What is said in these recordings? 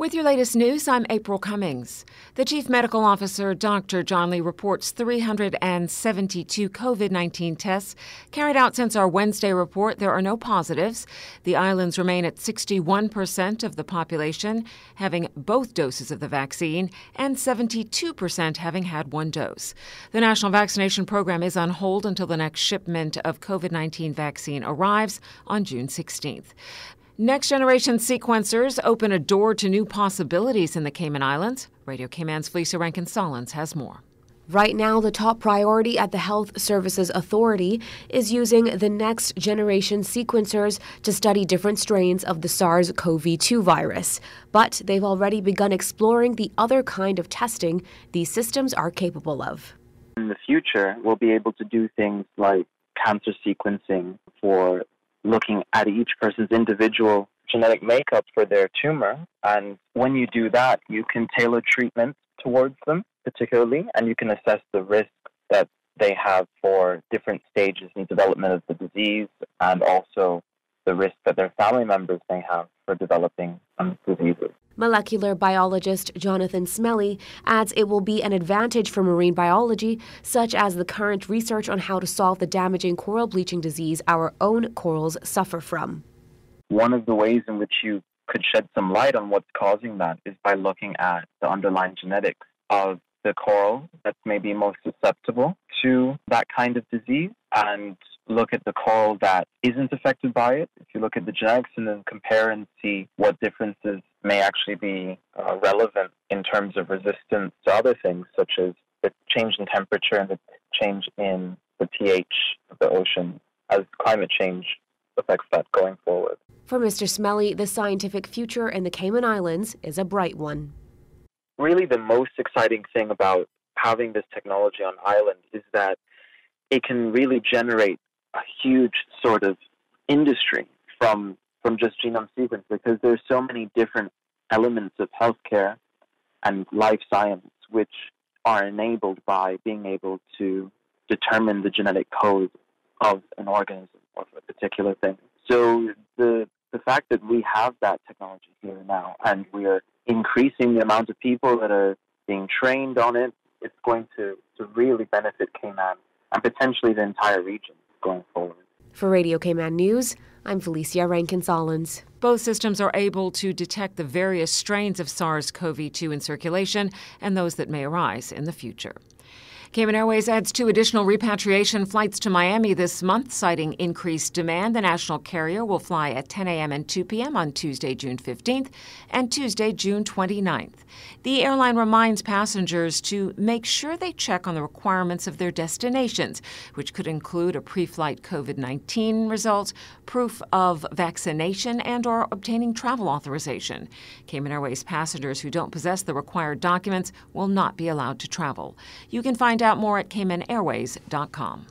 With your latest news, I'm April Cummings. The Chief Medical Officer, Dr. John Lee, reports 372 COVID-19 tests carried out since our Wednesday report. There are no positives. The islands remain at 61% of the population having both doses of the vaccine and 72% having had one dose. The national vaccination program is on hold until the next shipment of COVID-19 vaccine arrives on June 16th. Next-generation sequencers open a door to new possibilities in the Cayman Islands. Radio Cayman's Felicia Rankin-Solins has more. Right now, the top priority at the Health Services Authority is using the next-generation sequencers to study different strains of the SARS-CoV-2 virus. But they've already begun exploring the other kind of testing these systems are capable of. In the future, we'll be able to do things like cancer sequencing for looking at each person's individual genetic makeup for their tumor. And when you do that, you can tailor treatment towards them particularly, and you can assess the risk that they have for different stages in development of the disease, and also the risk that their family members may have for developing diseases. Molecular biologist Jonathan Smelly adds it will be an advantage for marine biology, such as the current research on how to solve the damaging coral bleaching disease our own corals suffer from. One of the ways in which you could shed some light on what's causing that is by looking at the underlying genetics of the coral that's maybe most susceptible to that kind of disease, and look at the coral that isn't affected by it. If you look at the genetics and then compare and see what differences may actually be relevant in terms of resistance to other things, such as the change in temperature and the change in the pH of the ocean as climate change affects that going forward. For Mr. Smelly, the scientific future in the Cayman Islands is a bright one. Really, the most exciting thing about having this technology on island is that it can really generate a huge sort of industry from just genome sequence, because there's so many different elements of healthcare and life science which are enabled by being able to determine the genetic code of an organism or a particular thing. So the fact that we have that technology here now, and we're increasing the amount of people that are being trained on it, it's going to really benefit Cayman and potentially the entire region going forward. For Radio Cayman News, I'm Felicia Rankin-Solins. Both systems are able to detect the various strains of SARS-CoV-2 in circulation and those that may arise in the future. Cayman Airways adds 2 additional repatriation flights to Miami this month, citing increased demand. The national carrier will fly at 10 a.m. and 2 p.m. on Tuesday, June 15th and Tuesday, June 29th. The airline reminds passengers to make sure they check on the requirements of their destinations, which could include a pre-flight COVID-19 result, proof of vaccination, and/or obtaining travel authorization. Cayman Airways passengers who don't possess the required documents will not be allowed to travel. You can find out more at CaymanAirways.com.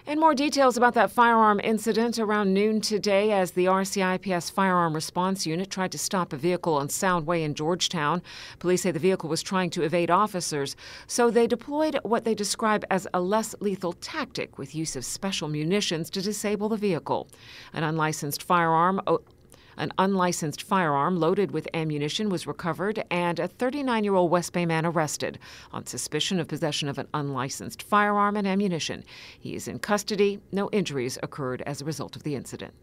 And more details about that firearm incident around noon today as the RCIPS Firearm Response Unit tried to stop a vehicle on Soundway in Georgetown. Police say the vehicle was trying to evade officers, so they deployed what they describe as a less lethal tactic with use of special munitions to disable the vehicle. An unlicensed firearm loaded with ammunition was recovered, and a 39-year-old West Bay man arrested on suspicion of possession of an unlicensed firearm and ammunition. He is in custody. No injuries occurred as a result of the incident.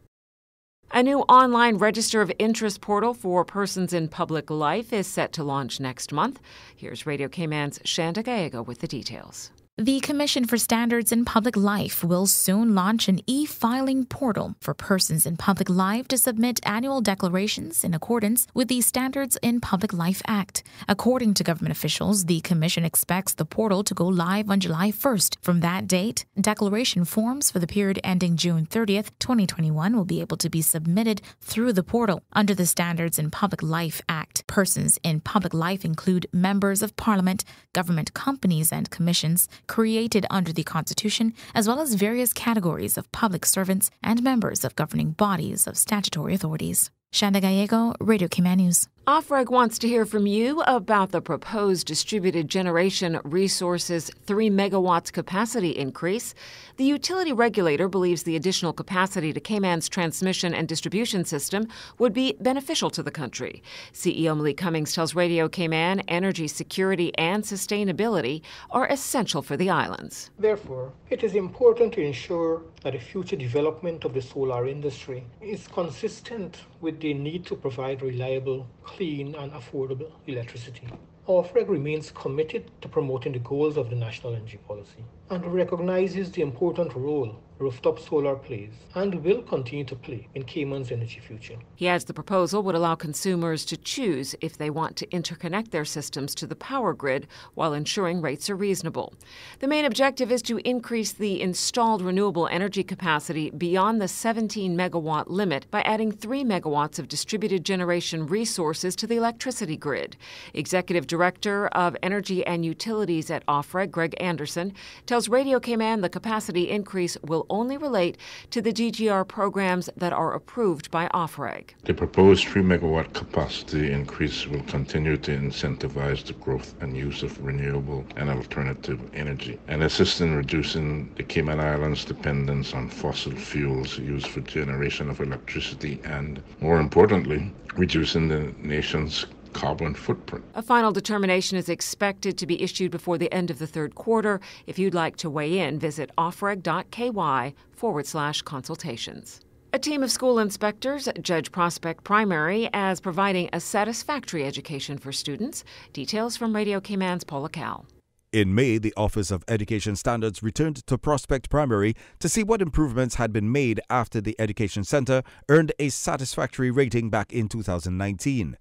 A new online register of interest portal for persons in public life is set to launch next month. Here's Radio Cayman's Shanda Gallego with the details. The Commission for Standards in Public Life will soon launch an e-filing portal for persons in public life to submit annual declarations in accordance with the Standards in Public Life Act. According to government officials, the Commission expects the portal to go live on July 1st. From that date, declaration forms for the period ending June 30th, 2021 will be able to be submitted through the portal. Under the Standards in Public Life Act, persons in public life include members of Parliament, government companies and commissions, created under the Constitution, as well as various categories of public servants and members of governing bodies of statutory authorities. Shanda Gallego, Radio Cayman News. Ofreg wants to hear from you about the proposed distributed generation resources 3 megawatts capacity increase. The utility regulator believes the additional capacity to Cayman's transmission and distribution system would be beneficial to the country. CEO Malik Cummings tells Radio Cayman energy security and sustainability are essential for the islands. Therefore, it is important to ensure that the future development of the solar industry is consistent with the need to provide reliable, clean and affordable electricity. Ofreg remains committed to promoting the goals of the National Energy Policy and recognizes the important role rooftop solar plays and will continue to play in Cayman's energy future. He adds the proposal would allow consumers to choose if they want to interconnect their systems to the power grid while ensuring rates are reasonable. The main objective is to increase the installed renewable energy capacity beyond the 17 megawatt limit by adding 3 megawatts of distributed generation resources to the electricity grid. Executive Director of Energy and Utilities at Ofreg, Greg Anderson, tells Radio Cayman the capacity increase will only relate to the DGR programs that are approved by Ofreg. The proposed 3 megawatt capacity increase will continue to incentivize the growth and use of renewable and alternative energy and assist in reducing the Cayman Islands' dependence on fossil fuels used for generation of electricity and, more importantly, reducing the nation's carbon footprint. A final determination is expected to be issued before the end of the third quarter. If you'd like to weigh in, visit ofreg.ky/consultations. A team of school inspectors judge Prospect Primary as providing a satisfactory education for students. Details from Radio Cayman's Paula Cal. In May, the Office of Education Standards returned to Prospect Primary to see what improvements had been made after the Education Center earned a satisfactory rating back in 2019.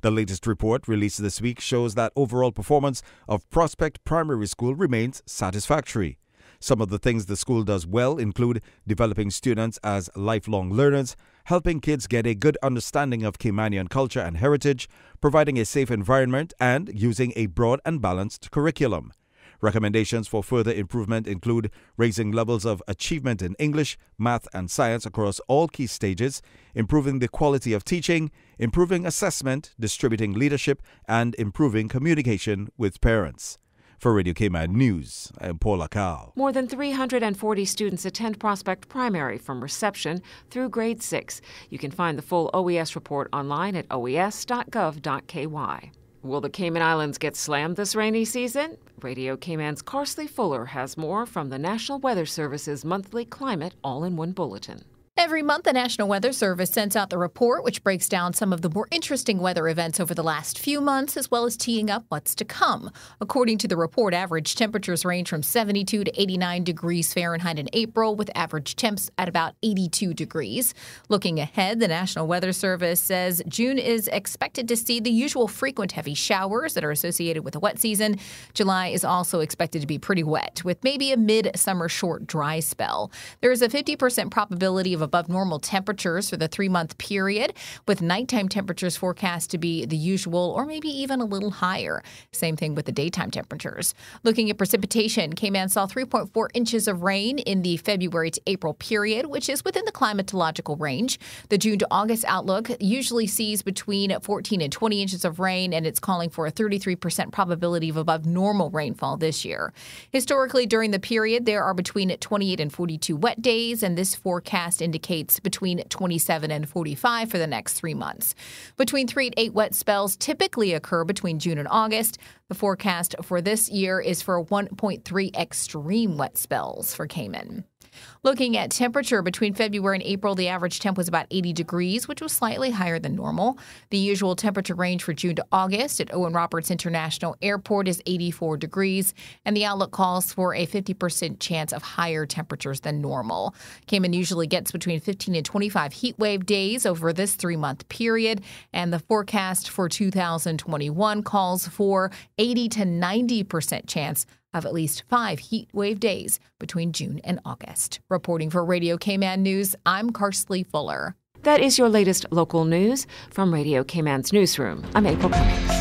The latest report released this week shows that overall performance of Prospect Primary School remains satisfactory. Some of the things the school does well include developing students as lifelong learners, helping kids get a good understanding of Caymanian culture and heritage, providing a safe environment, and using a broad and balanced curriculum. Recommendations for further improvement include raising levels of achievement in English, math, and science across all key stages, improving the quality of teaching, improving assessment, distributing leadership, and improving communication with parents. For Radio Cayman News, I'm Paula Cal. More than 340 students attend Prospect Primary from reception through grade 6. You can find the full OES report online at oes.gov.ky. Will the Cayman Islands get slammed this rainy season? Radio Cayman's Carsley Fuller has more from the National Weather Service's monthly climate all-in-one bulletin. Every month, the National Weather Service sends out the report, which breaks down some of the more interesting weather events over the last few months, as well as teeing up what's to come. According to the report, average temperatures range from 72 to 89 degrees Fahrenheit in April, with average temps at about 82 degrees. Looking ahead, the National Weather Service says June is expected to see the usual frequent heavy showers that are associated with a wet season. July is also expected to be pretty wet, with maybe a mid-summer short dry spell. There is a 50% probability of above normal temperatures for the 3-month period, with nighttime temperatures forecast to be the usual or maybe even a little higher. Same thing with the daytime temperatures. Looking at precipitation, Cayman saw 3.4 inches of rain in the February to April period, which is within the climatological range. The June to August outlook usually sees between 14 and 20 inches of rain, and it's calling for a 33% probability of above normal rainfall this year. Historically, during the period, there are between 28 and 42 wet days, and this forecast indicates between 27 and 45 for the next 3 months. Between 3 and 8 wet spells typically occur between June and August. The forecast for this year is for 1.3 extreme wet spells for Cayman. Looking at temperature between February and April, the average temp was about 80 degrees, which was slightly higher than normal. The usual temperature range for June to August at Owen Roberts International Airport is 84 degrees, and the outlook calls for a 50% chance of higher temperatures than normal. Cayman usually gets between 15 and 25 heat wave days over this 3-month period, and the forecast for 2021 calls for 80 to 90% chance of at least 5 heat wave days between June and August. Reporting for Radio Cayman News, I'm Carsley Fuller. That is your latest local news from Radio Cayman's newsroom. I'm April Cummings.